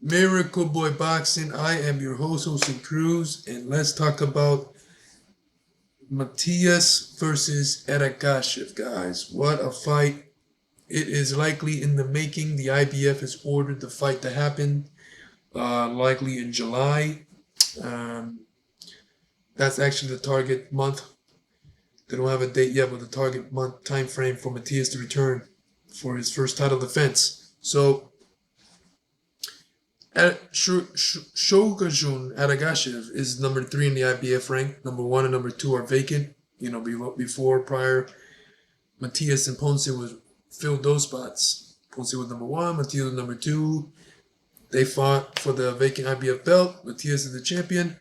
Miracle Boy Boxing. I am your host, Jose Cruz, and let's talk about Matthias versus Ergashev, guys. What a fight. It is likely in the making. The IBF has ordered the fight to happen, likely in July. Um, that's actually the target month. They don't have a date yet, but the target month time frame for Matthias to return for his first title defense. So Shogojun Eragashev is number 3 in the IBF rank. Number 1 and number 2 are vacant. Prior, Matthias and Ponce was filled those spots. Ponce was number 1, Matthias was number 2. They fought for the vacant IBF belt. Matthias is the champion.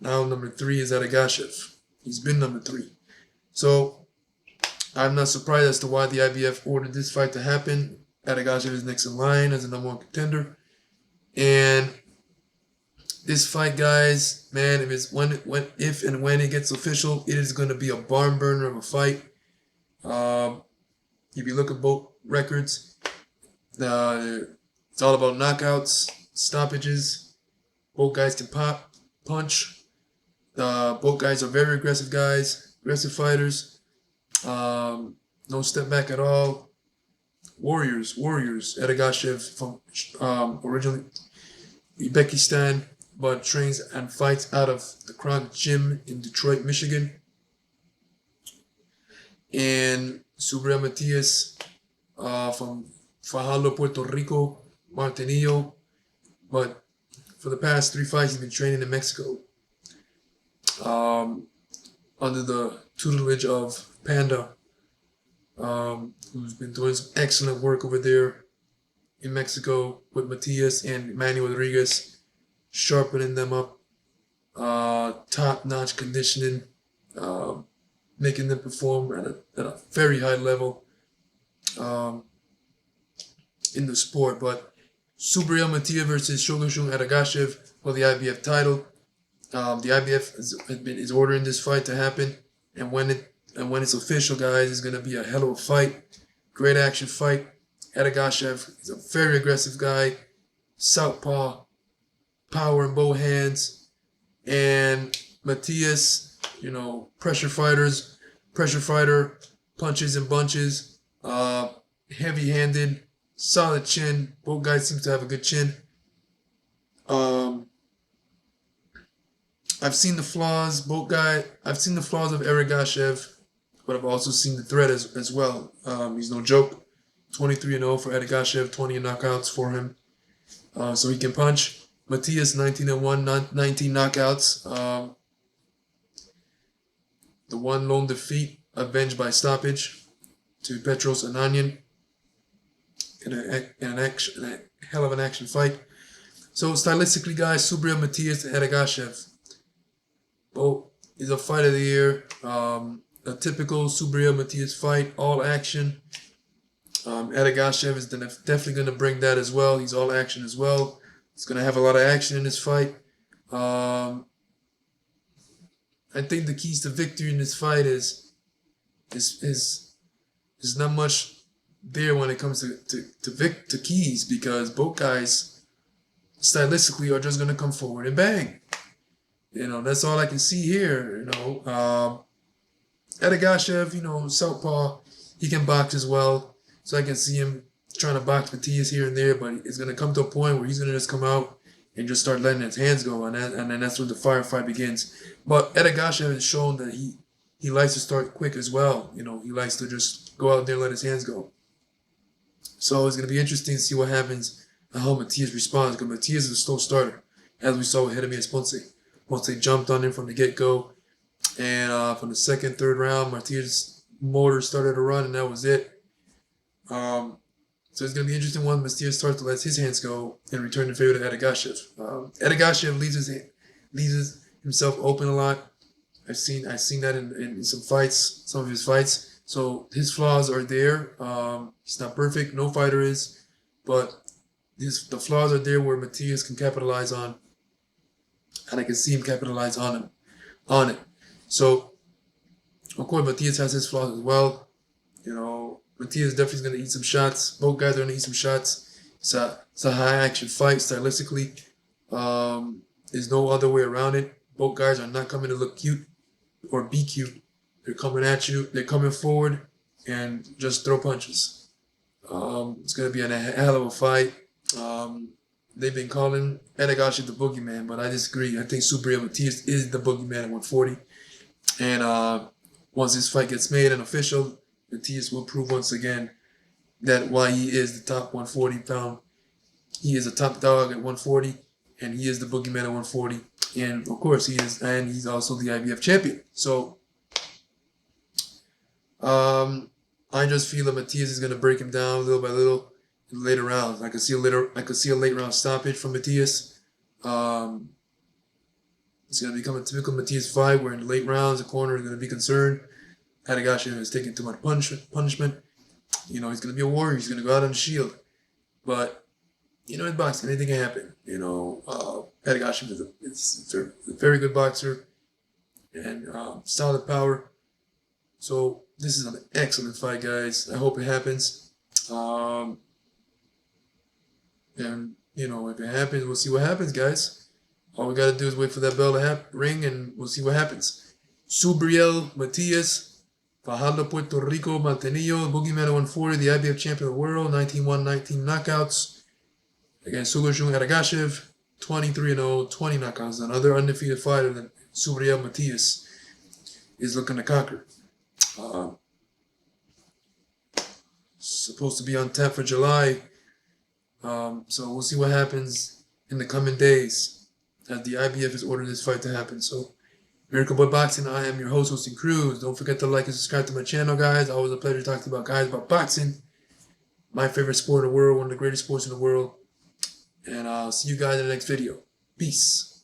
Now number 3 is Ergashev. He's been number 3. So I'm not surprised as to why the IBF ordered this fight to happen. Ergashev is next in line as a number 1 contender. And this fight, guys, man, if and when it gets official, it is going to be a barn burner of a fight. If you look at both records, it's all about knockouts, stoppages. Both guys can pop, punch. Both guys are very aggressive guys, aggressive fighters. No step back at all. Warriors. Ergashev from originally Uzbekistan, but trains and fights out of the Krog Gym in Detroit, Michigan. And Subriel Matias from Fajardo, Puerto Rico, Martinillo. But for the past 3 fights, he's been training in Mexico under the tutelage of Panda, who's been doing some excellent work over there in Mexico with Matthias and Manny Rodriguez, sharpening them up, top-notch conditioning, making them perform at a very high level in the sport. But Subriel Matias versus Shogojun Eragashev for the IBF title. The IBF is ordering this fight to happen, and when it's official, guys, it's gonna be a hell of a fight. Great action fight. Ergashev is a very aggressive guy, southpaw, power in both hands, and Matthias, pressure fighter, punches and bunches, heavy-handed, solid chin. Both guys seem to have a good chin. I've seen the flaws. I've seen the flaws of Ergashev, but I've also seen the threat as well. He's no joke. 23-0 for Ergashev, 20 knockouts for him. So he can punch. Matthias, 19-1, 19 knockouts. The one lone defeat avenged by stoppage to Petros Ananyan in a hell of an action fight. So stylistically, guys, Subriel Matias and Ergashev. Both is a fight of the year. A typical Subriel Matias fight, all action. Ergashev is definitely going to bring that as well. He's all action as well. He's going to have a lot of action in this fight. I think the keys to victory in this fight is not much there when it comes to keys, because both guys stylistically are just going to come forward and bang. That's all I can see here. Ergashev, southpaw, he can box as well. So I can see him trying to box Matthias here and there, but it's going to come to a point where he's going to just come out and just start letting his hands go, and then that's when the firefight begins. But Ergashev has shown that he likes to start quick as well. He likes to just go out there and let his hands go. So it's going to be interesting to see what happens and how Matthias responds, because Matthias is a slow starter, as we saw with Jeremias Ponce. Ponce jumped on him from the get-go, and from the second, third round, Matthias' motor started to run, and that was it. So it's going to be interesting when Matthias starts to let his hands go and return in favor to Ergashev. Ergashev leaves himself open a lot. I've seen that in some of his fights. So his flaws are there. He's not perfect. No fighter is, but the flaws are there where Matthias can capitalize on, and I can see him capitalize on it. So of course Matthias has his flaws as well. Matthias definitely is going to eat some shots. Both guys are going to eat some shots. It's a high action fight stylistically. There's no other way around it. Both guys are not coming to look cute or be cute. They're coming at you. They're coming forward and just throw punches. It's gonna be a hell of a fight. They've been calling Ergashev the boogeyman, but I disagree. I think Subriel Matias is the boogeyman at 140. And once this fight gets made and official, Matthias will prove once again that why he is the top 140 pound. He is a top dog at 140, and he is the boogeyman at 140. And of course he is, and he's also the IBF champion. So I just feel that Matthias is gonna break him down little by little in later rounds. I could see a late round stoppage from Matthias. It's gonna become a typical Matthias fight where in the late rounds the corner is gonna be concerned. Ergashev is taking too much punishment. You know, he's gonna be a warrior. He's gonna go out on the shield. But you know, in boxing, anything can happen. You know, Ergashev is a very good boxer and solid power. So this is an excellent fight, guys. I hope it happens. And you know, if it happens, we'll see what happens, guys. All we gotta do is wait for that bell to ring, and we'll see what happens. Subriel Matias, Fajardo, Puerto Rico, Mantenillo, Boogeyman at 140, the IBF champion of the world, 19-1, 19 knockouts. Against Shogojun Eragashev, 23-0, 20 knockouts. Another undefeated fighter that Subriel Matias is looking to conquer. Supposed to be on tap for July. So we'll see what happens in the coming days as the IBF is ordering this fight to happen. So, Miracle Boy Boxing, I am your host, Hosting Cruz. Don't forget to like and subscribe to my channel, guys. Always a pleasure talking about guys about boxing. My favorite sport in the world, one of the greatest sports in the world. And I'll see you guys in the next video. Peace.